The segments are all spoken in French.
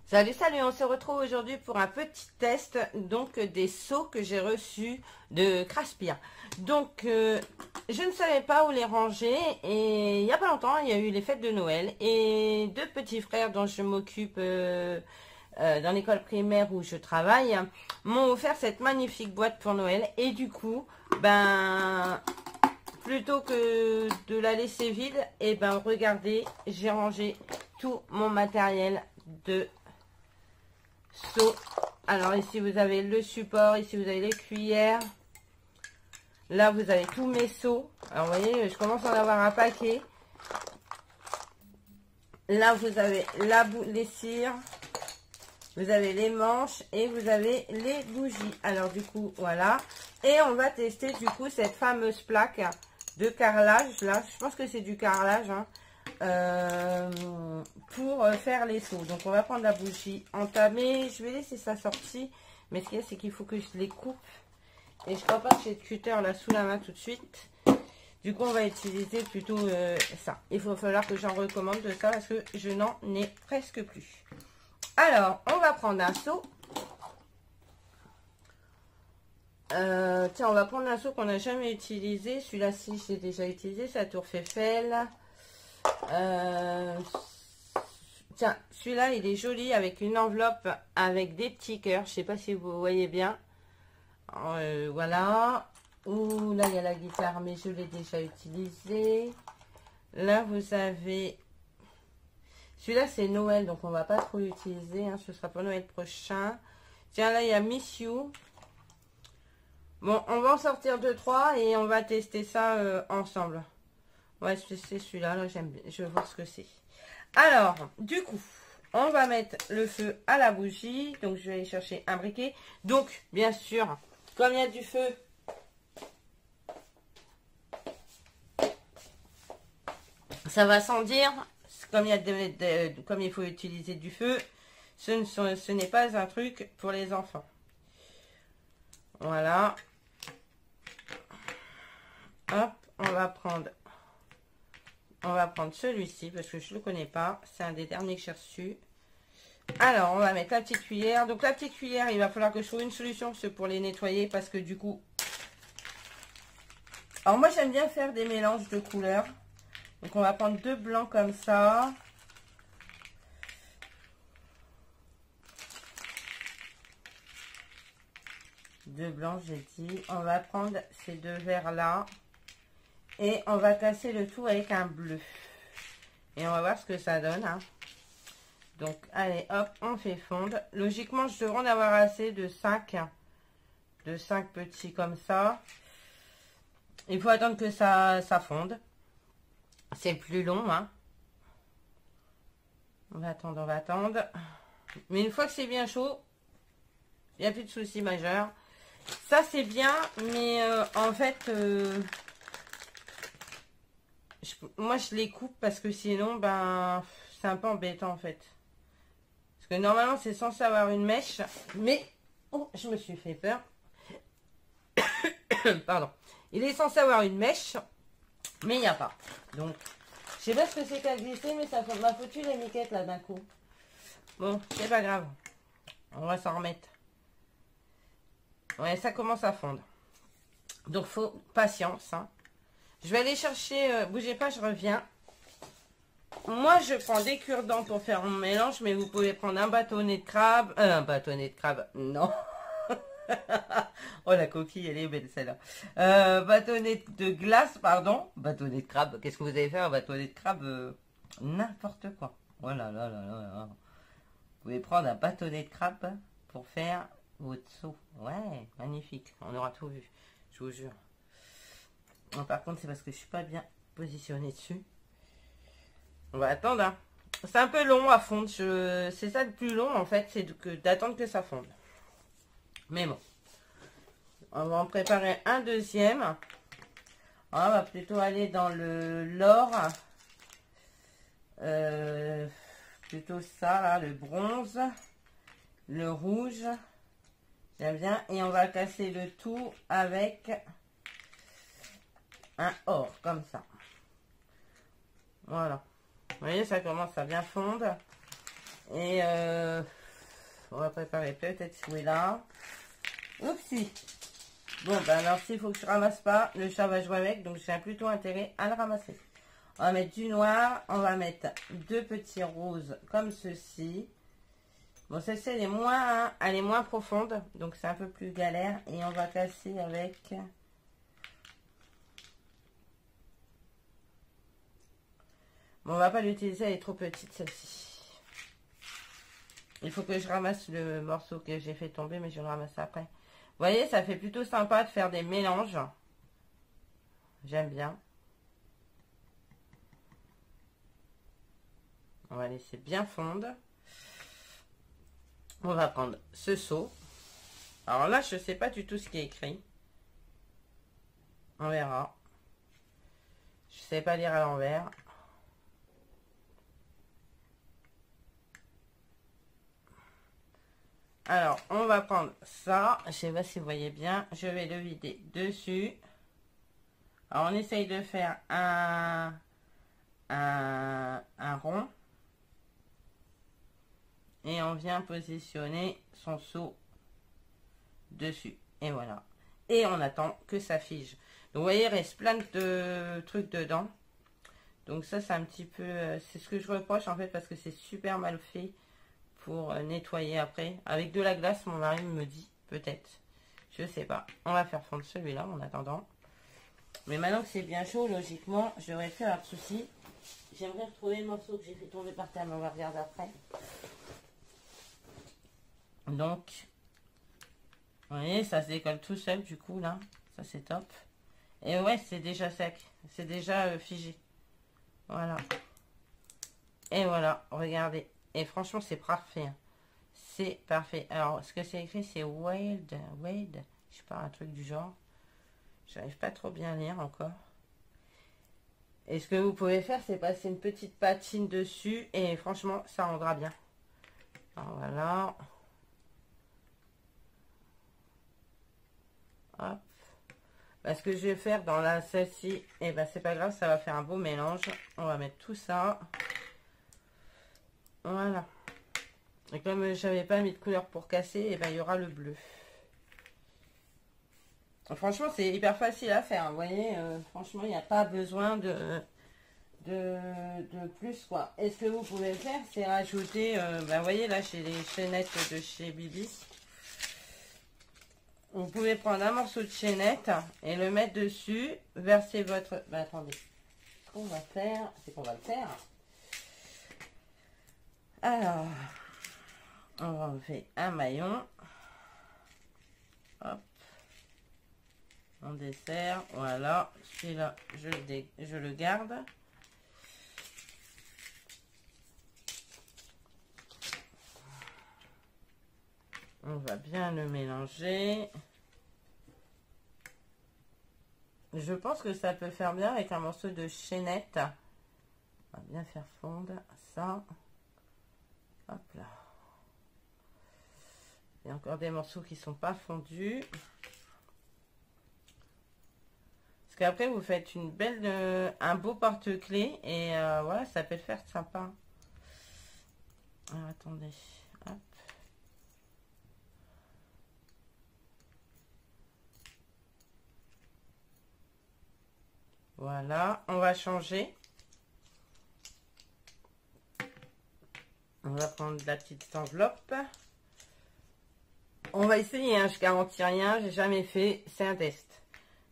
Salut, salut, on se retrouve aujourd'hui pour un petit test donc des seaux que j'ai reçus de Craspir. Donc, je ne savais pas où les ranger et il n'y a pas longtemps, il y a eu les fêtes de Noël et deux petits frères dont je m'occupe dans l'école primaire où je travaille m'ont offert cette magnifique boîte pour Noël et du coup, ben, plutôt que de la laisser vide, et ben regardez, j'ai rangé tout mon matériel de seau. Alors ici vous avez le support, ici vous avez les cuillères, là vous avez tous mes seaux. Alors vous voyez, je commence à en avoir un paquet. Là vous avez les cires, vous avez les manches et vous avez les bougies. Alors du coup voilà, et on va tester du coup cette fameuse plaque de carrelage. Là je pense que c'est du carrelage, hein. Pour faire les seaux. Donc on va prendre la bougie entamée, je vais laisser ça sortir, mais ce qu'il y a c'est qu'il faut que je les coupe et je crois pas que j'ai de cutter là sous la main tout de suite. Du coup on va utiliser plutôt ça. Il va falloir que j'en recommande de ça parce que je n'en ai presque plus. Alors on va prendre un seau. Tiens, on va prendre un seau qu'on n'a jamais utilisé. Celui-là-ci j'ai déjà utilisé, c'est la Tour Eiffel. Tiens, celui-là il est joli avec une enveloppe avec des petits cœurs, je sais pas si vous voyez bien. Voilà. Ouh, là il y a la guitare mais je l'ai déjà utilisé. Là vous avez celui-là, c'est Noël donc on va pas trop l'utiliser, hein, ce sera pour Noël prochain. Tiens, là il y a Miss You. Bon, on va en sortir 2-3 et on va tester ça ensemble. Ouais, c'est celui-là, là, j'aime bien. Je vais voir ce que c'est. Alors, du coup, on va mettre le feu à la bougie. Donc, je vais aller chercher un briquet. Donc, bien sûr, comme il y a du feu, ça va sans dire. Comme comme il faut utiliser du feu, ce n'est pas un truc pour les enfants. Voilà. Hop, on va prendre celui-ci parce que je ne le connais pas. C'est un des derniers que j'ai reçus. Alors, on va mettre la petite cuillère. Donc, la petite cuillère, il va falloir que je trouve une solution pour les nettoyer parce que du coup... Alors, moi, j'aime bien faire des mélanges de couleurs. Donc, on va prendre deux blancs comme ça. Deux blancs, j'ai dit. On va prendre ces deux verts-là. Et on va casser le tout avec un bleu. Et on va voir ce que ça donne, hein. Donc, allez, hop, on fait fondre. Logiquement, je devrais en avoir assez de 5 petits comme ça. Il faut attendre que ça fonde. C'est plus long, hein. On va attendre, on va attendre. Mais une fois que c'est bien chaud, il n'y a plus de soucis majeurs. Ça, c'est bien, mais en fait, moi, je les coupe parce que sinon, ben, c'est un peu embêtant, en fait. Parce que normalement, c'est censé avoir une mèche. Mais, oh, je me suis fait peur. Pardon. Il est censé avoir une mèche, mais il n'y a pas. Donc, je sais pas ce que c'est qu'à glisser, mais ça m'a foutu les miquettes, là, d'un coup. Bon, c'est pas grave. On va s'en remettre. Ouais, ça commence à fondre. Donc, faut patience, hein. Je vais aller chercher... bougez pas, je reviens. Moi, je prends des cure-dents pour faire mon mélange, mais vous pouvez prendre un bâtonnet de crabe. Un bâtonnet de crabe, non. Oh, la coquille, elle est belle, celle-là. Bâtonnet de glace, pardon. Bâtonnet de crabe. Qu'est-ce que vous allez faire, un bâtonnet de crabe n'importe quoi. Oh là là là là là. Vous pouvez prendre un bâtonnet de crabe pour faire votre seau. Ouais, magnifique. On aura tout vu, je vous jure. Bon, par contre, c'est parce que je suis pas bien positionnée dessus. On va attendre, hein. C'est un peu long à fondre. C'est ça le plus long, en fait, c'est d'attendre que ça fonde. Mais bon. On va en préparer un deuxième. On va plutôt aller dans l'or. Plutôt ça, là, le bronze. Le rouge. J'aime bien. Et on va casser le tout avec un or, comme ça. Voilà. Vous voyez, ça commence à bien fondre. Et on va préparer peut-être celui-là. Oupsie. Bon, ben alors s'il faut que je ramasse pas, le chat va jouer avec, donc j'ai plutôt intérêt à le ramasser. On va mettre du noir, on va mettre 2 petits roses comme ceci. Bon, celle-ci, elle est moins profonde, donc c'est un peu plus galère. Et on va casser avec... Bon, on va pas l'utiliser, elle est trop petite, celle-ci. Il faut que je ramasse le morceau que j'ai fait tomber, mais je le ramasse après. Vous voyez, ça fait plutôt sympa de faire des mélanges. J'aime bien. On va laisser bien fondre. On va prendre ce seau. Alors là, je ne sais pas du tout ce qui est écrit. On verra. Je ne sais pas lire à l'envers. Alors, on va prendre ça. Je ne sais pas si vous voyez bien. Je vais le vider dessus. Alors, on essaye de faire un rond. Et on vient positionner son seau dessus. Et voilà. Et on attend que ça fige. Donc, vous voyez, il reste plein de trucs dedans. Donc, ça, c'est un petit peu... c'est ce que je reproche, en fait, parce que c'est super mal fait pour nettoyer après. Avec de la glace, mon mari me dit, peut-être. Je sais pas. On va faire fondre celui-là en attendant. Mais maintenant que c'est bien chaud, logiquement, je devrais plus avoir de soucis. J'aimerais retrouver le morceau que j'ai fait tomber par terre, mais on va regarder après. Donc, vous voyez, ça se décolle tout seul du coup là. Ça c'est top. Et ouais, c'est déjà sec. C'est déjà figé. Voilà. Et voilà, regardez. Et franchement, c'est parfait. C'est parfait. Alors, ce que c'est écrit, c'est Wade. Je sais pas, un truc du genre. J'arrive pas trop bien à lire encore. Et ce que vous pouvez faire, c'est passer une petite patine dessus. Et franchement, ça rendra bien. Alors, voilà. Hop. Bah, ce que je vais faire dans la celle-ci, et ben c'est pas grave, ça va faire un beau mélange. On va mettre tout ça. Voilà. Et comme j'avais pas mis de couleur pour casser, et ben il y aura le bleu. Franchement, c'est hyper facile à faire. Vous voyez, franchement, il n'y a pas besoin de plus, quoi. Et ce que vous pouvez faire, c'est rajouter, vous voyez, là, chez les chaînettes de chez Bibi, vous pouvez prendre un morceau de chaînette et le mettre dessus, verser votre... attendez. Ce qu'on va faire, c'est qu'on va le faire. Alors, on va enlever un maillon. Hop. On dessert, voilà. Celui-là, je le garde. On va bien le mélanger. Je pense que ça peut faire bien avec un morceau de chaînette. On va bien faire fondre ça. Hop là. Il y a encore des morceaux qui ne sont pas fondus. Parce qu'après, vous faites une belle, un beau porte-clés. Et voilà, ça peut le faire sympa. Alors, attendez. Hop. Voilà, on va changer. On va prendre la petite enveloppe. On va essayer, hein, je garantis rien, j'ai jamais fait, c'est un test.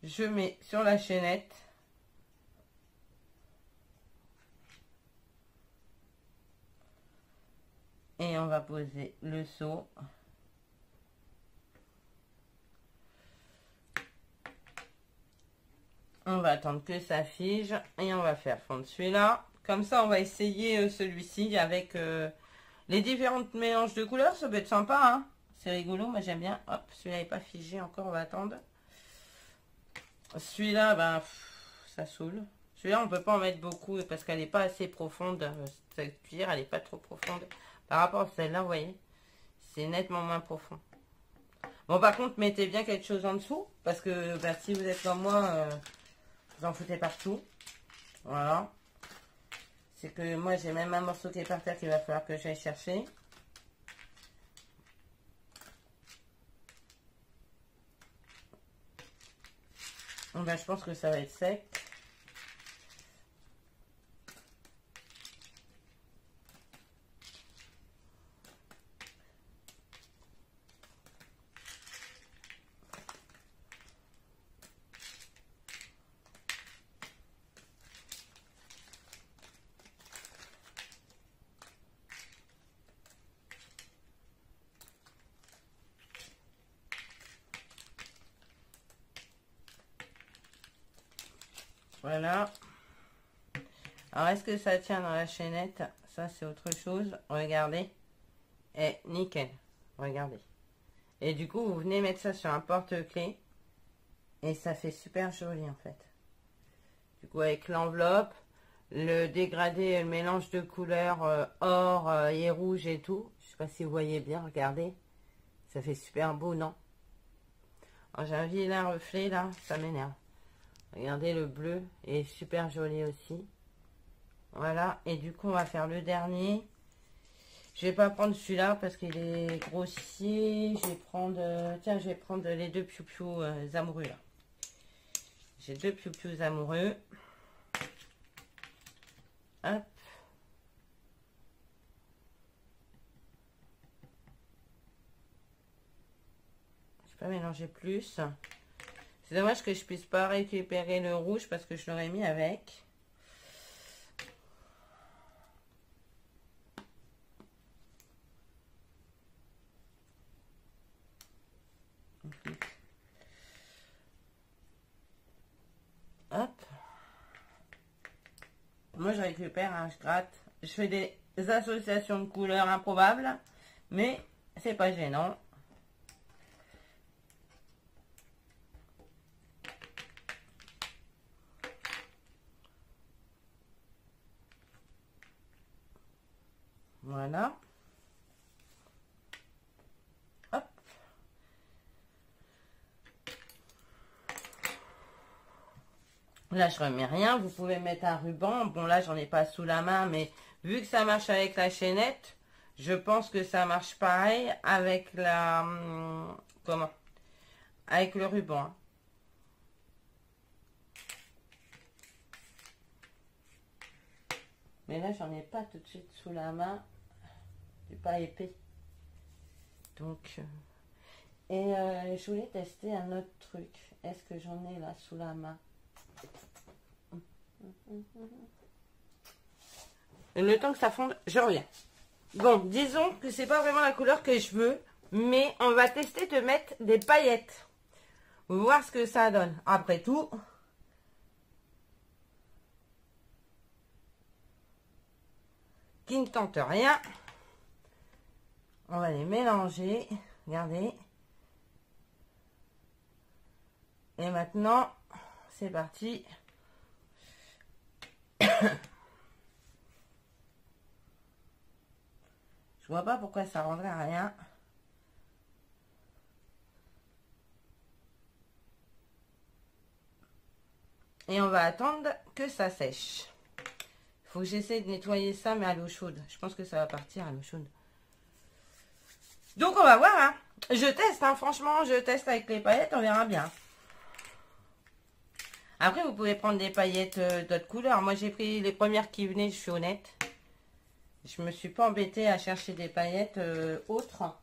Je mets sur la chaînette. Et on va poser le seau. On va attendre que ça fige et on va faire fondre celui-là. Comme ça, on va essayer celui-ci avec les différentes mélanges de couleurs. Ça peut être sympa, hein. C'est rigolo, moi j'aime bien. Hop, celui-là n'est pas figé encore, on va attendre. Celui-là, ben, ça saoule. Celui-là, on peut pas en mettre beaucoup parce qu'elle n'est pas assez profonde. Cette cuillère, elle n'est pas trop profonde. Par rapport à celle-là, vous voyez, c'est nettement moins profond. Bon, par contre, mettez bien quelque chose en dessous parce que ben, si vous êtes comme moi... vous en foutez partout. Voilà. C'est que moi, j'ai même un morceau qui est par terre qu'il va falloir que j'aille chercher. Ben, je pense que ça va être sec. Voilà. Alors, est-ce que ça tient dans la chaînette? Ça, c'est autre chose. Regardez. Et nickel. Regardez. Et du coup, vous venez mettre ça sur un porte-clés. Et ça fait super joli, en fait. Du coup, avec l'enveloppe, le dégradé, le mélange de couleurs or et rouge et tout. Je sais pas si vous voyez bien, regardez. Ça fait super beau, non? J'ai un vilain reflet, là. Ça m'énerve. Regardez, le bleu est super joli aussi. Voilà, et du coup, on va faire le dernier. Je vais pas prendre celui-là parce qu'il est grossier. Je vais prendre, tiens, je vais prendre les deux piou-piou amoureux, là. J'ai deux piou-piou amoureux. Hop. Je vais pas mélanger plus. C'est dommage que je puisse pas récupérer le rouge parce que je l'aurais mis avec. Hop. Moi, je récupère, hein, je gratte. Je fais des associations de couleurs improbables, mais c'est pas gênant. Voilà. Hop. Là, je remets rien. Vous pouvez mettre un ruban. Bon, là, j'en ai pas sous la main, mais vu que ça marche avec la chaînette, je pense que ça marche pareil avec la... comment? Avec le ruban. Hein. Mais là, j'en ai pas tout de suite sous la main. C'est pas épais. Donc... Et je voulais tester un autre truc. Est-ce que j'en ai là sous la main? Et le temps que ça fonde, je reviens. Bon, disons que c'est pas vraiment la couleur que je veux, mais on va tester de mettre des paillettes. Voir ce que ça donne. Après tout, qui ne tente rien. On va les mélanger. Regardez. Et maintenant, c'est parti. Je vois pas pourquoi ça rendrait rien. Et on va attendre que ça sèche. Il faut que j'essaie de nettoyer ça, mais à l'eau chaude. Je pense que ça va partir à l'eau chaude. Donc on va voir. Hein. Je teste, hein. Franchement, je teste avec les paillettes, on verra bien. Après, vous pouvez prendre des paillettes d'autres couleurs. Moi, j'ai pris les premières qui venaient, je suis honnête. Je me suis pas embêtée à chercher des paillettes autres.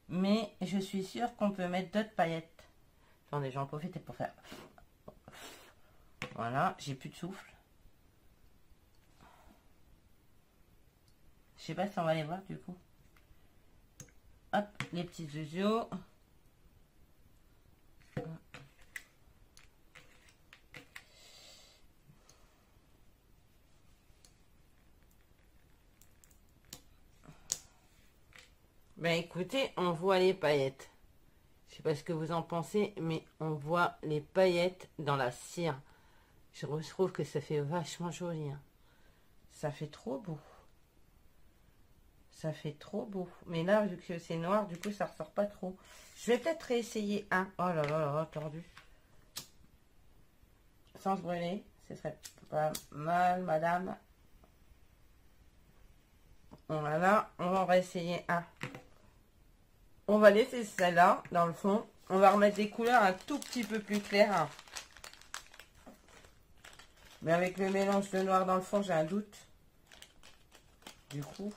Mais je suis sûre qu'on peut mettre d'autres paillettes. Attendez, j'en profite pour faire... Voilà, j'ai plus de souffle. Je sais pas si on va les voir du coup. Hop, les petits oiseaux. Ben écoutez, on voit les paillettes. Je sais pas ce que vous en pensez, mais on voit les paillettes dans la cire. Je trouve que ça fait vachement joli. Hein. Ça fait trop beau. Ça fait trop beau. Mais là, vu que c'est noir, du coup, ça ressort pas trop. Je vais peut-être réessayer un. Oh là là là, tordu. sans se brûler. Ce serait pas mal, madame. Voilà, on va en réessayer un. On va laisser celle-là dans le fond. On va remettre des couleurs un tout petit peu plus claires. Mais avec le mélange de noir dans le fond, j'ai un doute. Du coup,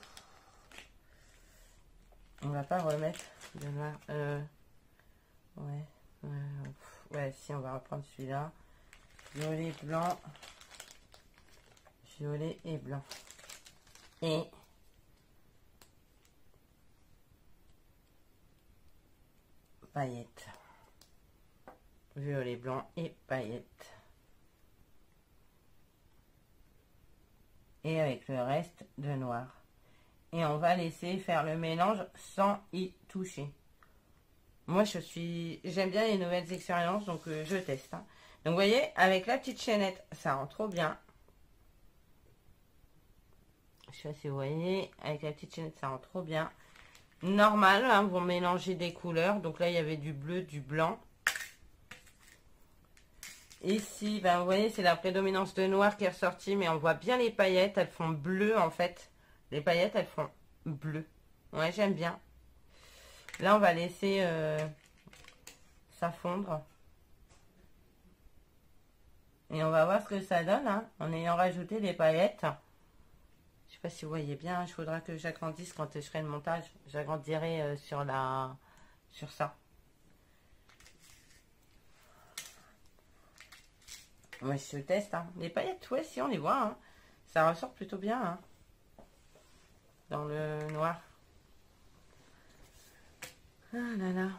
on va pas remettre de noir. Ouais, si, on va reprendre celui-là. Violet, blanc. Violet et blanc. Et paillettes. Violet, blanc et paillettes. Et avec le reste de noir. Et on va laisser faire le mélange sans y toucher. Moi, j'aime bien les nouvelles expériences, donc je teste. Hein. Donc, vous voyez, avec la petite chaînette, ça rend trop bien. Je sais pas si vous voyez, avec la petite chaînette, ça rend trop bien. Normal, hein, vous mélangez des couleurs. Donc là, il y avait du bleu, du blanc. Ici, ben, vous voyez, c'est la prédominance de noir qui est ressortie, mais on voit bien les paillettes, elles font bleu en fait. Les paillettes, elles font bleu. Ouais, j'aime bien. Là, on va laisser ça fondre. Et on va voir ce que ça donne, hein, en ayant rajouté des paillettes. Je sais pas si vous voyez bien, il faudra que j'agrandisse quand je ferai le montage. J'agrandirai sur ça. Ouais, je teste. Hein. Les paillettes, ouais, si on les voit. Hein. Ça ressort plutôt bien. Hein. Dans le noir. Ah là là.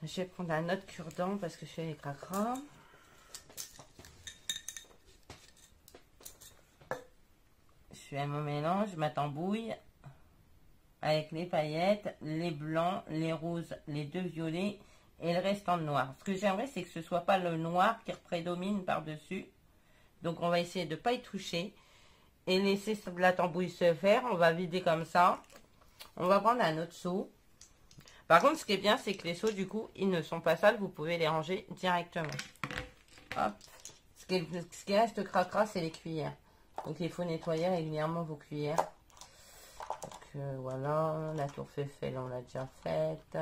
Je vais prendre un autre cure-dent parce que je fais les cracras. Je fais mon mélange, ma tambouille. Avec les paillettes, les blancs, les roses, les deux violets et le restant de noir. Ce que j'aimerais, c'est que ce ne soit pas le noir qui prédomine par-dessus. Donc, on va essayer de ne pas y toucher et laisser la tambouille se faire. On va vider comme ça. On va prendre un autre seau. Par contre, ce qui est bien, c'est que les seaux, du coup, ils ne sont pas sales. Vous pouvez les ranger directement. Hop. Ce qui reste cracra, c'est les cuillères. Donc, il faut nettoyer régulièrement vos cuillères. Donc, voilà. La tour Eiffel, on l'a déjà faite.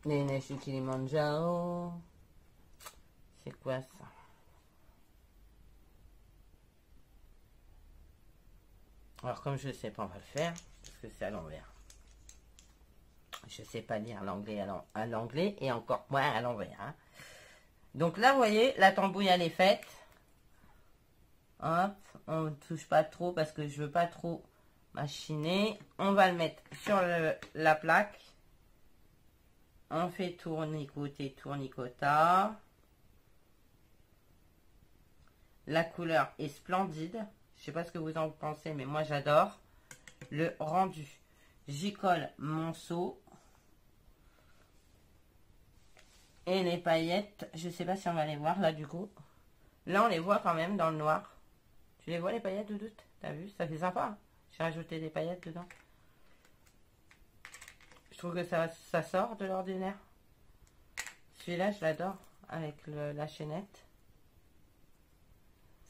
Les neiges du Kilimanjaro. C'est quoi ça? Alors, comme je ne sais pas, on va le faire. Parce que c'est à l'envers. Je ne sais pas lire l'anglais à l'anglais. Et encore moins à l'envers. Hein. Donc là, vous voyez, la tambouille, elle est faite. Hop. On ne touche pas trop parce que je ne veux pas trop machiner. On va le mettre sur la plaque. On fait tournicoter, tournicota. La couleur est splendide. Je sais pas ce que vous en pensez, mais moi j'adore. Le rendu. J'y colle mon seau. Et les paillettes, je sais pas si on va les voir là du coup. Là on les voit quand même dans le noir. Tu les vois les paillettes, Doudou? T'as vu? Ça fait sympa. Hein. J'ai rajouté des paillettes dedans. Je trouve que ça sort de l'ordinaire. Celui-là, je l'adore. Avec la chaînette.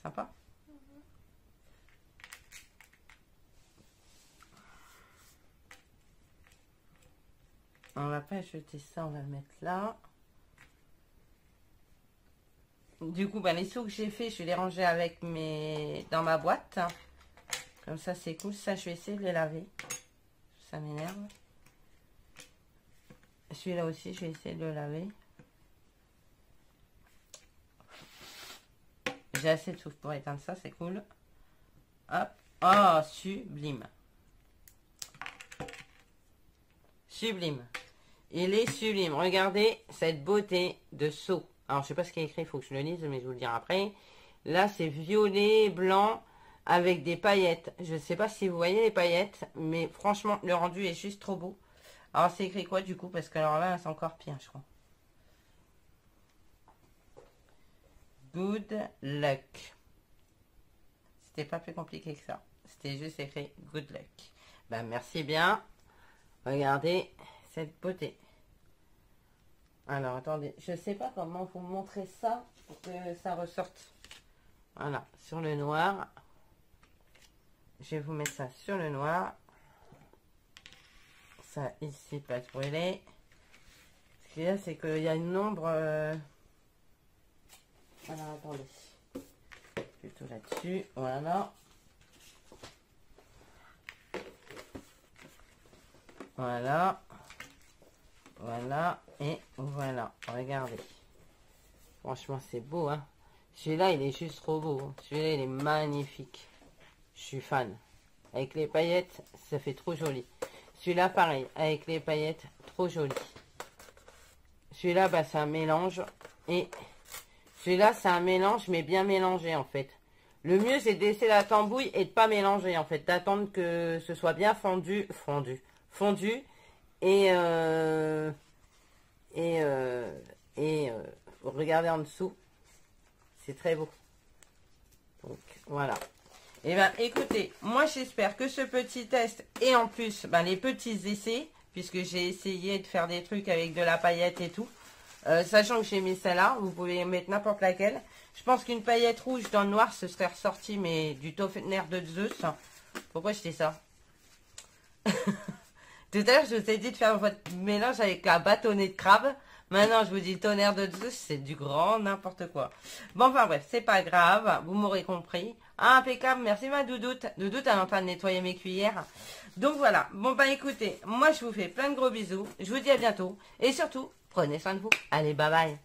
Sympa. On va pas jeter ça, on va le mettre là. Du coup, les seaux que j'ai fait, je vais les ranger avec dans ma boîte. Comme ça, c'est cool. Ça, je vais essayer de les laver. Ça m'énerve. Celui-là aussi, je vais essayer de le laver. J'ai assez de souffle pour éteindre ça, c'est cool. Hop. Oh, sublime. Sublime. Il est sublime. Regardez cette beauté de seau. Alors, je sais pas ce qu'il y a écrit, il faut que je le lise, mais je vous le dirai après. Là, c'est violet, blanc, avec des paillettes. Je ne sais pas si vous voyez les paillettes, mais franchement, le rendu est juste trop beau. Alors, c'est écrit quoi, du coup? Parce que alors là, c'est encore pire, je crois. Good luck. C'était pas plus compliqué que ça. C'était juste écrit good luck. Ben, merci bien. Regardez cette beauté. Alors, attendez, je sais pas comment vous montrer ça pour que ça ressorte. Voilà, sur le noir. Je vais vous mettre ça sur le noir. Ça, ici, pas se brûler. Ce qu'il y a, c'est qu'il y a une ombre... Alors, attendez. Plutôt là-dessus, voilà. Voilà. Voilà. Et voilà. Regardez. Franchement, c'est beau, hein. Celui-là, il est juste trop beau. Hein. Celui-là, il est magnifique. Je suis fan. Avec les paillettes, ça fait trop joli. Celui-là, pareil. Avec les paillettes, trop joli. Celui-là, bah, c'est un mélange. Et celui-là, c'est un mélange, mais bien mélangé, en fait. Le mieux, c'est de laisser la tambouille et de pas mélanger, en fait. D'attendre que ce soit bien fondu. Et regardez en dessous. C'est très beau. Donc, voilà. Et ben, écoutez, moi, j'espère que ce petit test et en plus, ben, les petits essais, puisque j'ai essayé de faire des trucs avec de la paillette et tout. Sachant que j'ai mis celle-là, vous pouvez mettre n'importe laquelle. Je pense qu'une paillette rouge dans le noir, ce serait ressorti, mais du tonnerre de Zeus. Pourquoi je dis ça? Tout à l'heure, je vous ai dit de faire votre mélange avec un bâtonnet de crabe. Maintenant, je vous dis tonnerre de Zeus, c'est du grand n'importe quoi. Bon, enfin bref, c'est pas grave, vous m'aurez compris. Ah, impeccable, merci ma doudoute. Doudoute, elle est en train de nettoyer mes cuillères. Donc voilà, bon bah écoutez, moi je vous fais plein de gros bisous. Je vous dis à bientôt. Et surtout, prenez soin de vous. Allez, bye bye.